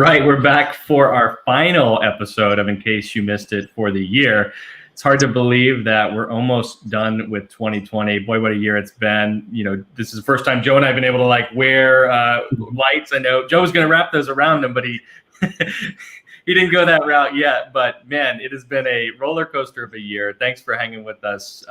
right, we're back for our final episode of In Case You Missed It for the year. It's hard to believe that we're almost done with 2020. Boy, what a year it's been. You know, this is the first time Joe and I have been able to like wear lights. I know Joe was going to wrap those around him, but he he didn't go that route yet. But man, it has been a roller coaster of a year. Thanks for hanging with us.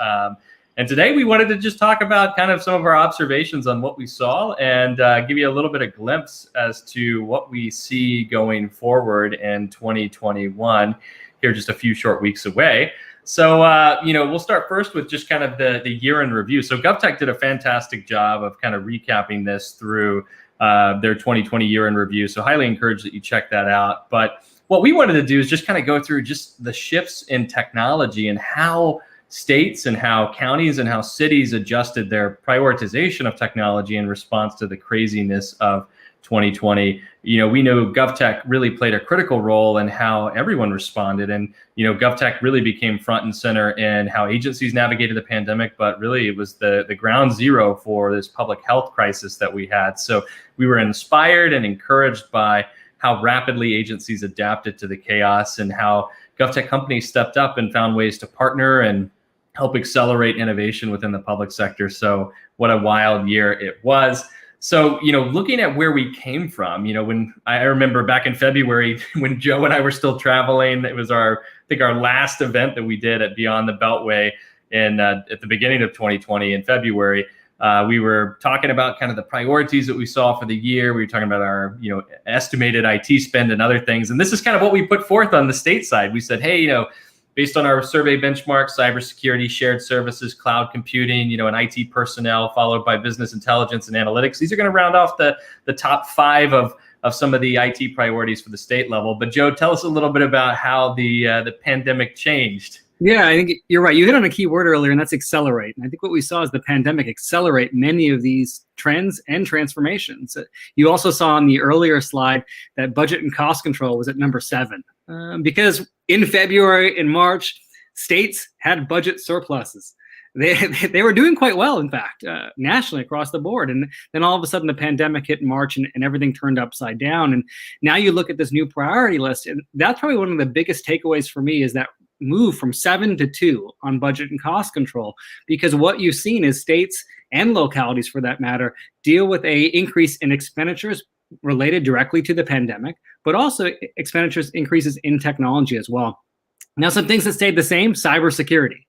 And today we wanted to just talk about kind of some of our observations on what we saw and give you a little bit of glimpse as to what we see going forward in 2021 here just a few short weeks away. So, you know, we'll start first with just kind of the year in review. So GovTech did a fantastic job of kind of recapping this through their 2020 year in review. So highly encourage that you check that out. But what we wanted to do is just kind of go through just the shifts in technology and how states and how counties and how cities adjusted their prioritization of technology in response to the craziness of 2020. You know, we know GovTech really played a critical role in how everyone responded. And, you know, GovTech really became front and center in how agencies navigated the pandemic, but really it was the ground zero for this public health crisis that we had. So we were inspired and encouraged by how rapidly agencies adapted to the chaos and how GovTech companies stepped up and found ways to partner and help accelerate innovation within the public sector. So what a wild year it was. So, you know, looking at where we came from, you know, when I remember back in February when Joe and I were still traveling, it was I think our last event that we did at Beyond the Beltway at the beginning of 2020 in February. We were talking about kind of the priorities that we saw for the year. We were talking about our, you know, estimated IT spend and other things. And this is kind of what we put forth on the state side. We said, hey, you know, based on our survey benchmarks, cybersecurity, shared services, cloud computing, you know, and IT personnel, followed by business intelligence and analytics. These are going to round off the top 5 of some of the IT priorities for the state level. But Joe, tell us a little bit about how the pandemic changed. Yeah, I think you're right. You hit on a key word earlier, and that's accelerate. And I think what we saw is the pandemic accelerate many of these trends and transformations. You also saw on the earlier slide that budget and cost control was at number 7. Because in February and March, states had budget surpluses. They were doing quite well, in fact, nationally across the board. And then all of a sudden the pandemic hit in March and everything turned upside down. And now you look at this new priority list, and that's probably one of the biggest takeaways for me is that move from 7 to 2 on budget and cost control, because what you've seen is states and localities, for that matter, deal with a increase in expenditures related directly to the pandemic, but also expenditures increases in technology as well. Now, some things that stayed the same: cybersecurity.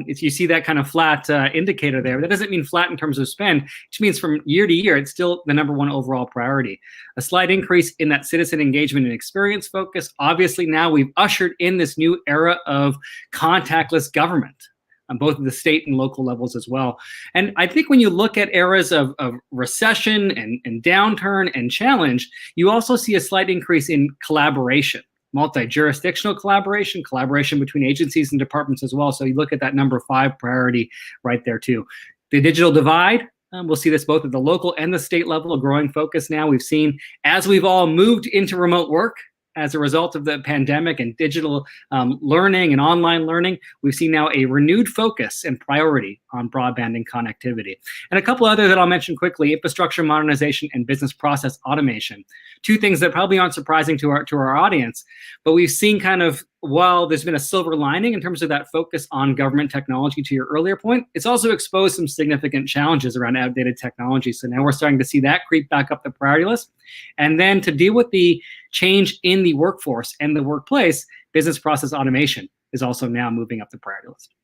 If you see that kind of flat indicator there, that doesn't mean flat in terms of spend, which means from year to year, it's still the number 1 overall priority. A slight increase in that citizen engagement and experience focus. Obviously, now we've ushered in this new era of contactless government on both the state and local levels as well. And I think when you look at eras of recession and downturn and challenge, you also see a slight increase in collaboration. Multi-jurisdictional collaboration between agencies and departments as well. So you look at that number 5 priority right there too. The digital divide, we'll see this both at the local and the state level, a growing focus now. We've seen, as we've all moved into remote work as a result of the pandemic and digital learning and online learning, we've seen now a renewed focus and priority on broadband and connectivity. And a couple other that I'll mention quickly: infrastructure modernization and business process automation. 2 things that probably aren't surprising to our audience, but we've seen kind of, while there's been a silver lining in terms of that focus on government technology, to your earlier point, it's also exposed some significant challenges around outdated technology. So now we're starting to see that creep back up the priority list. And then to deal with the change in the workforce and the workplace, business process automation is also now moving up the priority list.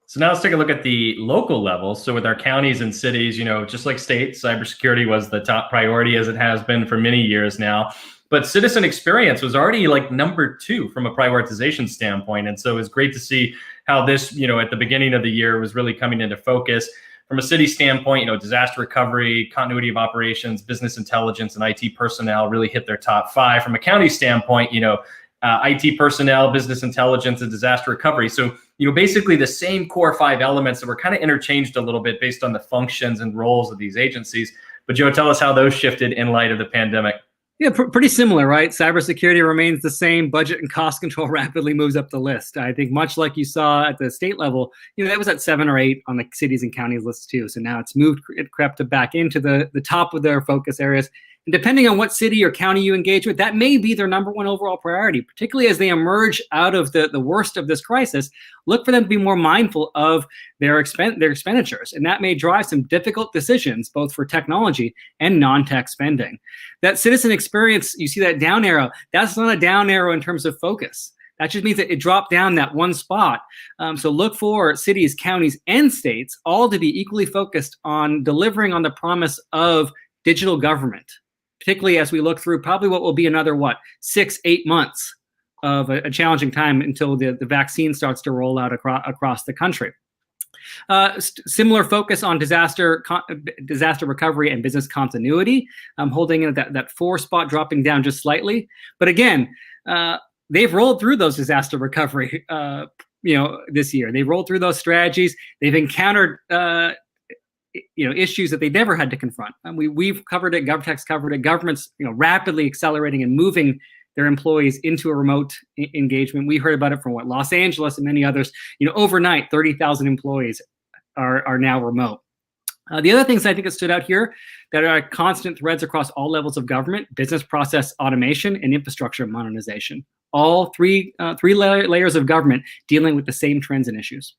So now let's take a look at the local level. So with our counties and cities, you know, just like states, cybersecurity was the top priority, as it has been for many years now. But citizen experience was already like number 2 from a prioritization standpoint. And so it was great to see how this, you know, at the beginning of the year was really coming into focus. From a city standpoint, you know, disaster recovery, continuity of operations, business intelligence, and IT personnel really hit their top 5. From a county standpoint, you know, IT personnel, business intelligence, and disaster recovery. So, you know, basically the same core 5 elements that were kind of interchanged a little bit based on the functions and roles of these agencies. But Joe, tell us how those shifted in light of the pandemic. Yeah, pretty similar, right? Cybersecurity remains the same. Budget and cost control rapidly moves up the list. I think much like you saw at the state level, you know, that was at 7 or 8 on the cities and counties list too. So now it's moved, it crept back into the top of their focus areas. And depending on what city or county you engage with, that may be their number one overall priority, particularly as they emerge out of the worst of this crisis. Look for them to be more mindful of their expenditures. And that may drive some difficult decisions, both for technology and non-tech spending. That citizen experience, you see that down arrow, that's not a down arrow in terms of focus. That just means that it dropped down that one spot. So look for cities, counties, and states all to be equally focused on delivering on the promise of digital government, particularly as we look through probably what will be another, 6-8 months of a challenging time until the vaccine starts to roll out across the country. Similar focus on disaster recovery and business continuity, holding in that 4 spot, dropping down just slightly. But again, they've rolled through those disaster recovery, this year. They've rolled through those strategies. They've encountered, issues that they never had to confront. We've covered it. GovTech's covered it. Governments, rapidly accelerating and moving their employees into a remote engagement. We heard about it from Los Angeles and many others. Overnight, 30,000 employees are now remote. The other things I think that stood out here that are constant threads across all levels of government: business process automation and infrastructure modernization. All three layers of government dealing with the same trends and issues.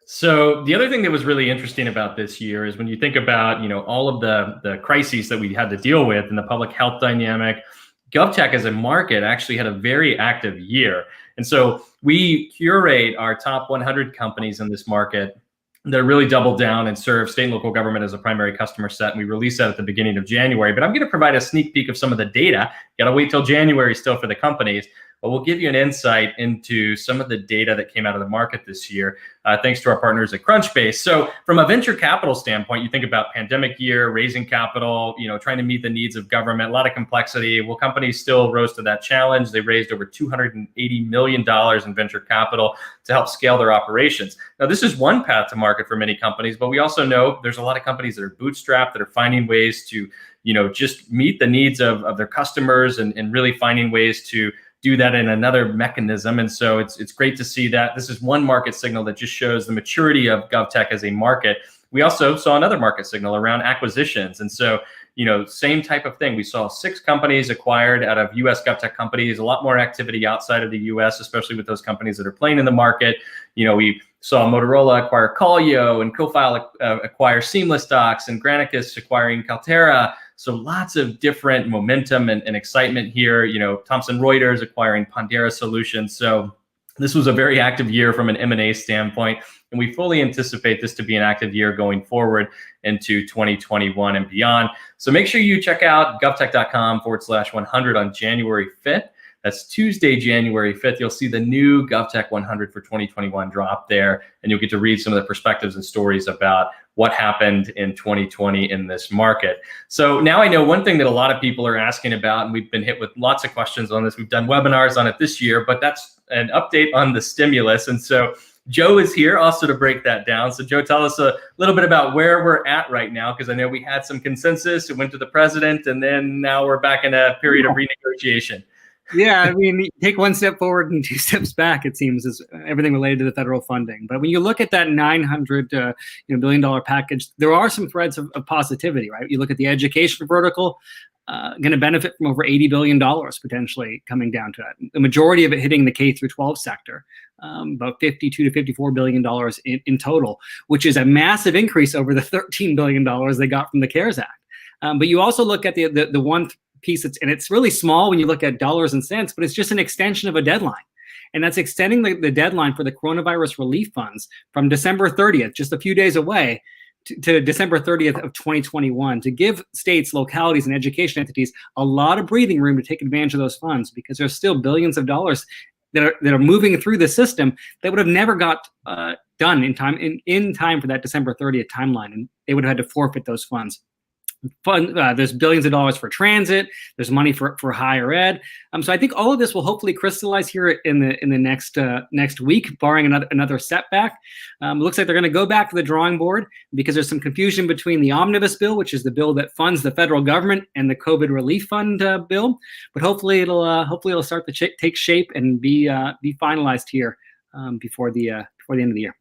So the other thing that was really interesting about this year is when you think about, all of the crises that we had to deal with in the public health dynamic, GovTech as a market actually had a very active year. And so we curate our top 100 companies in this market that really double down and serve state and local government as a primary customer set. And we release that at the beginning of January. But I'm going to provide a sneak peek of some of the data. You got to wait till January still for the companies. But we'll give you an insight into some of the data that came out of the market this year, thanks to our partners at Crunchbase. So from a venture capital standpoint, you think about pandemic year, raising capital, trying to meet the needs of government, a lot of complexity. Well, companies still rose to that challenge. They raised over $280 million in venture capital to help scale their operations. Now, this is one path to market for many companies, but we also know there's a lot of companies that are bootstrapped, that are finding ways to, just meet the needs of their customers and really finding ways to do that in another mechanism. And so it's great to see that. This is one market signal that just shows the maturity of GovTech as a market. We also saw another market signal around acquisitions. And so, same type of thing. We saw 6 companies acquired out of US GovTech companies, a lot more activity outside of the US, especially with those companies that are playing in the market. We saw Motorola acquire Callio and Cofile acquire Seamless Docs and Granicus acquiring Calterra. So lots of different momentum and excitement here. Thomson Reuters acquiring Pondera Solutions. So this was a very active year from an M&A standpoint, and we fully anticipate this to be an active year going forward into 2021 and beyond. So make sure you check out govtech.com/100 on January 5th. That's Tuesday, January 5th. You'll see the new GovTech 100 for 2021 drop there, and you'll get to read some of the perspectives and stories about what happened in 2020 in this market. So now I know one thing that a lot of people are asking about, and we've been hit with lots of questions on this. We've done webinars on it this year, but that's an update on the stimulus. And so Joe is here also to break that down. So Joe, tell us a little bit about where we're at right now, because I know we had some consensus. It went to the president, and then now we're back in a period of renegotiation. Yeah, take one step forward and 2 steps back, it seems, is everything related to the federal funding. But when you look at that $900 billion package, there are some threads of positivity, right? You look at the education vertical, going to benefit from over $80 billion potentially coming down to that. The majority of it hitting the K through 12 sector, about $52 to $54 billion in total, which is a massive increase over the $13 billion they got from the CARES Act. But you also look at the one piece and it's really small when you look at dollars and cents, but it's just an extension of a deadline. And that's extending the deadline for the coronavirus relief funds from December 30th, just a few days away, to December 30th of 2021, to give states, localities, and education entities a lot of breathing room to take advantage of those funds, because there's still billions of dollars that are moving through the system that would have never got done in time for that December 30th timeline, and they would have had to forfeit those funds. There's billions of dollars for transit. There's money for higher ed. So I think all of this will hopefully crystallize here in the next week, barring another setback. It looks like they're going to go back to the drawing board because there's some confusion between the omnibus bill, which is the bill that funds the federal government, and the COVID relief fund bill. But hopefully it'll start to take shape and be finalized here before the end of the year.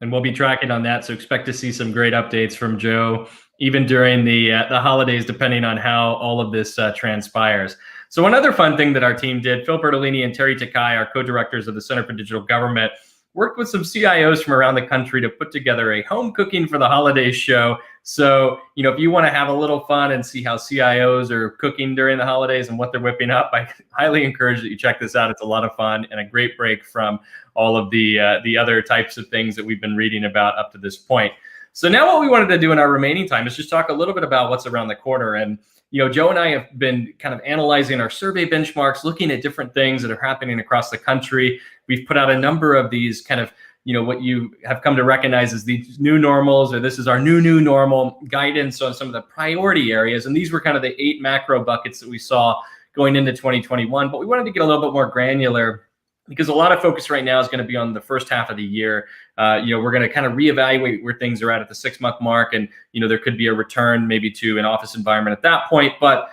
And we'll be tracking on that. So expect to see some great updates from Joe even during the holidays, depending on how all of this transpires. So one other fun thing that our team did, Phil Bertolini and Terry Takai, our co-directors of the Center for Digital Government, worked with some CIOs from around the country to put together a home cooking for the holidays show. So, if you want to have a little fun and see how CIOs are cooking during the holidays and what they're whipping up, I highly encourage that you check this out. It's a lot of fun and a great break from all of the other types of things that we've been reading about up to this point. So now what we wanted to do in our remaining time is just talk a little bit about what's around the corner. And Joe and I have been kind of analyzing our survey benchmarks, looking at different things that are happening across the country. We've put out a number of these kind of, what you have come to recognize as these new normals, or this is our new normal guidance on some of the priority areas. And these were kind of the 8 macro buckets that we saw going into 2021. But we wanted to get a little bit more granular because a lot of focus right now is going to be on the first half of the year. We're going to kind of reevaluate where things are at the 6-month mark. And, there could be a return maybe to an office environment at that point. But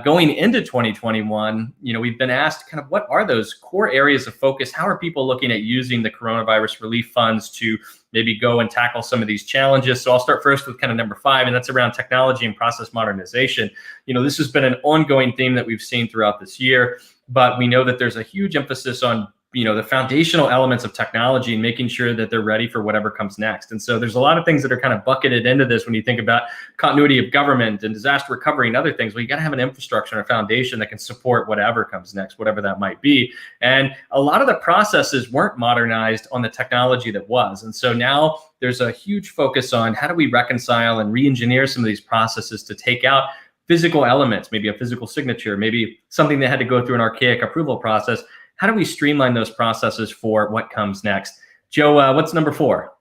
going into 2021, we've been asked kind of what are those core areas of focus? How are people looking at using the coronavirus relief funds to maybe go and tackle some of these challenges? So I'll start first with kind of number 5, and that's around technology and process modernization. This has been an ongoing theme that we've seen throughout this year, but we know that there's a huge emphasis on the foundational elements of technology and making sure that they're ready for whatever comes next. And so there's a lot of things that are kind of bucketed into this when you think about continuity of government and disaster recovery and other things. Well, you got to have an infrastructure and a foundation that can support whatever comes next, whatever that might be. And a lot of the processes weren't modernized on the technology that was. And so now there's a huge focus on how do we reconcile and re-engineer some of these processes to take out physical elements, maybe a physical signature, maybe something that had to go through an archaic approval process. How do we streamline those processes for what comes next? Joe, what's number 4?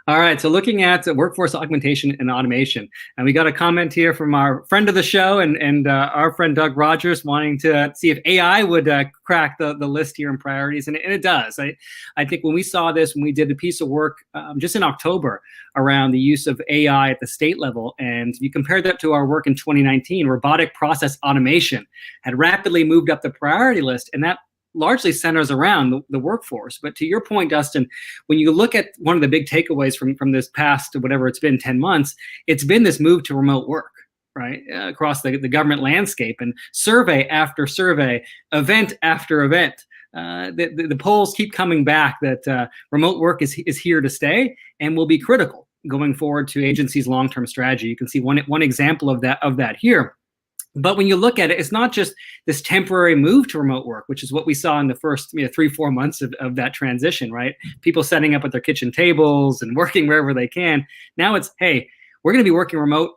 All right, so looking at workforce augmentation and automation, and we got a comment here from our friend of the show and our friend Doug Rogers wanting to see if AI would crack the list here in priorities, and it does. I think when we saw this, when we did a piece of work just in October around the use of AI at the state level, and you compared that to our work in 2019, robotic process automation had rapidly moved up the priority list, and that largely centers around the workforce. But to your point, Dustin, when you look at one of the big takeaways from this past, whatever it's been, 10 months, it's been this move to remote work, right? Across the government landscape, and survey after survey, event after event. The polls keep coming back that remote work is here to stay and will be critical going forward to agencies' long-term strategy. You can see one example of that here. But when you look at it, it's not just this temporary move to remote work, which is what we saw in the first 3-4 months of that transition, right? People setting up at their kitchen tables and working wherever they can. Now it's, hey, we're going to be working remote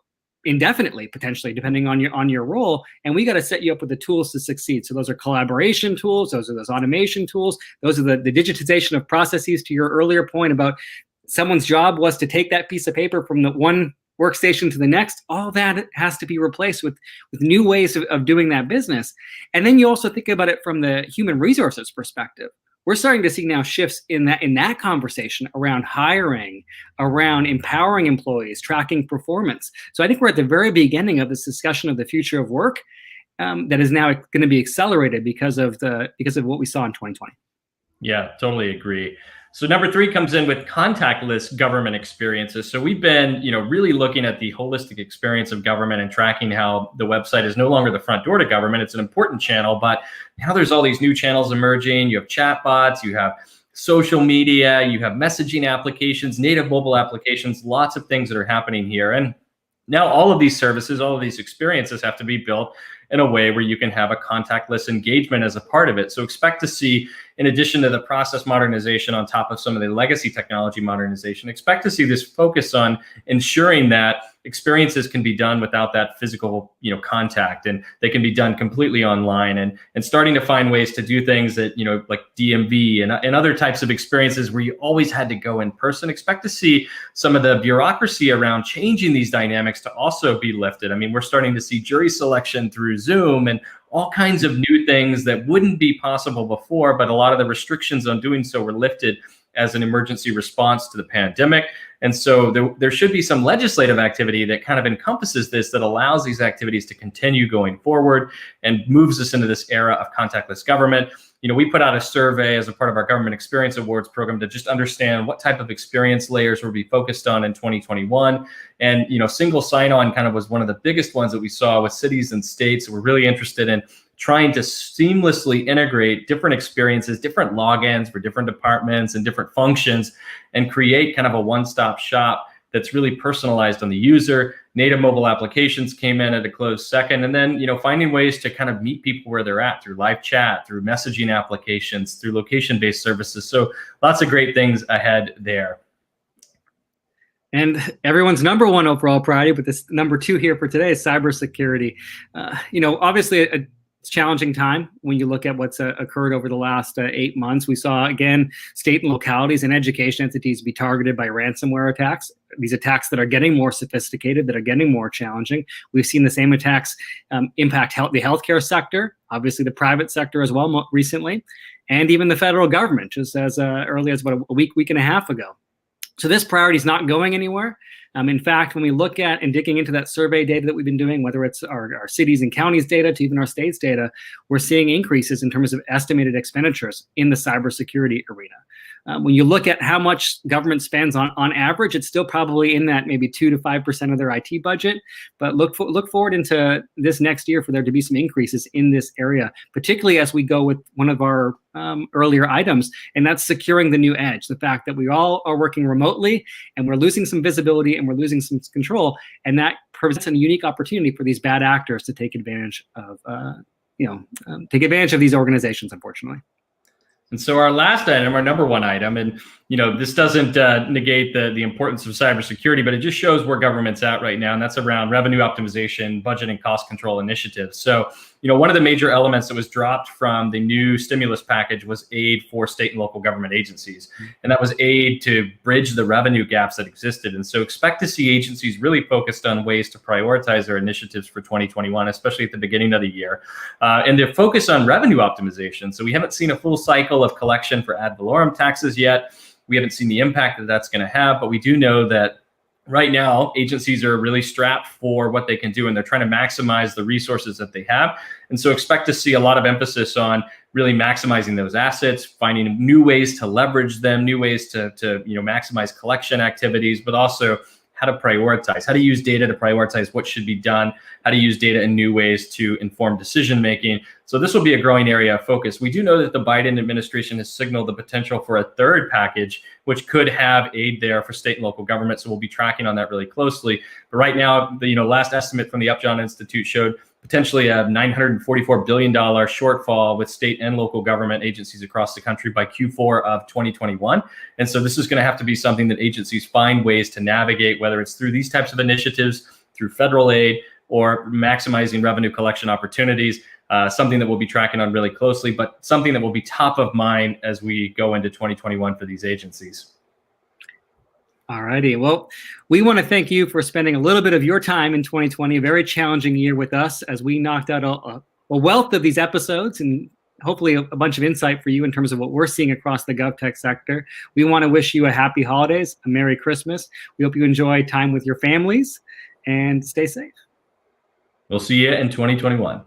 indefinitely, potentially, depending on your role, and we got to set you up with the tools to succeed. So those are collaboration tools, those are those automation tools, those are the digitization of processes. To your earlier point about someone's job was to take that piece of paper from the one workstation to the next, all that has to be replaced with new ways of doing that business. And then you also think about it from the human resources perspective. We're starting to see now shifts in that conversation around hiring, around empowering employees, tracking performance. So I think we're at the very beginning of this discussion of the future of work that is now going to be accelerated because of what we saw in 2020. Yeah, totally agree. So number 3 comes in with contactless government experiences. So we've been, really looking at the holistic experience of government and tracking how the website is no longer the front door to government. It's an important channel, but now there's all these new channels emerging. You have chatbots, you have social media, you have messaging applications, native mobile applications, lots of things that are happening here. And now all of these services, all of these experiences have to be built in a way where you can have a contactless engagement as a part of it. So expect to see, in addition to the process modernization on top of some of the legacy technology modernization, expect to see this focus on ensuring that experiences can be done without that physical, contact, and they can be done completely online, and starting to find ways to do things that, like DMV and other types of experiences where you always had to go in person. Expect to see some of the bureaucracy around changing these dynamics to also be lifted. I mean, we're starting to see jury selection through Zoom and all kinds of new things that wouldn't be possible before, but a lot of the restrictions on doing so were lifted as an emergency response to the pandemic. And so there should be some legislative activity that kind of encompasses this, that allows these activities to continue going forward and moves us into this era of contactless government. We put out a survey as a part of our Government Experience Awards program to just understand what type of experience layers we'll be focused on in 2021. And, single sign-on kind of was one of the biggest ones that we saw with cities and states. We're really interested in trying to seamlessly integrate different experiences, different logins for different departments and different functions, and create kind of a one-stop shop that's really personalized on the user. Native mobile applications came in at a close second. And then, finding ways to kind of meet people where they're at through live chat, through messaging applications, through location-based services. So lots of great things ahead there. And everyone's number one overall priority, but this number two here for today is cybersecurity. Obviously a challenging time when you look at what's occurred over the last 8 months. We saw, again, state and localities and education entities be targeted by ransomware attacks. These attacks that are getting more sophisticated, that are getting more challenging. We've seen the same attacks impact the healthcare sector, obviously the private sector as well recently, and even the federal government, just as early as about a week and a half ago. So this priority is not going anywhere. In fact, when we look at and digging into that survey data that we've been doing, whether it's our cities and counties data to even our states data, we're seeing increases in terms of estimated expenditures in the cybersecurity arena. When you look at how much government spends on average, it's still probably in that maybe 2 to 5% of their IT budget. But look forward into this next year for there to be some increases in this area, particularly as we go with one of our earlier items, and that's securing the new edge. The fact that we all are working remotely and we're losing some visibility and we're losing some control, and that presents a unique opportunity for these bad actors to take advantage of, these organizations, unfortunately. And so our last item, our number one item, and this doesn't negate the importance of cybersecurity, but it just shows where government's at right now, and that's around revenue optimization, budget and cost control initiatives. So, one of the major elements that was dropped from the new stimulus package was aid for state and local government agencies, and that was aid to bridge the revenue gaps that existed. And so expect to see agencies really focused on ways to prioritize their initiatives for 2021, especially at the beginning of the year, and they're focused on revenue optimization. So we haven't seen a full cycle of collection for ad valorem taxes yet. We haven't seen the impact that that's going to have, but we do know that right now agencies are really strapped for what they can do, and they're trying to maximize the resources that they have. And so expect to see a lot of emphasis on really maximizing those assets, finding new ways to leverage them, new ways to maximize collection activities, but also how to prioritize, how to use data to prioritize what should be done, how to use data in new ways to inform decision making. So this will be a growing area of focus. We do know that the Biden administration has signaled the potential for a third package, which could have aid there for state and local government. So we'll be tracking on that really closely. But right now, the last estimate from the Upjohn Institute showed potentially a $944 billion shortfall with state and local government agencies across the country by Q4 of 2021. And so this is going to have to be something that agencies find ways to navigate, whether it's through these types of initiatives, through federal aid, or maximizing revenue collection opportunities, something that we'll be tracking on really closely, but something that will be top of mind as we go into 2021 for these agencies. All righty. Well, we want to thank you for spending a little bit of your time in 2020, a very challenging year with us, as we knocked out a wealth of these episodes and hopefully a bunch of insight for you in terms of what we're seeing across the GovTech sector. We want to wish you a happy holidays, a Merry Christmas. We hope you enjoy time with your families and stay safe. We'll see you in 2021.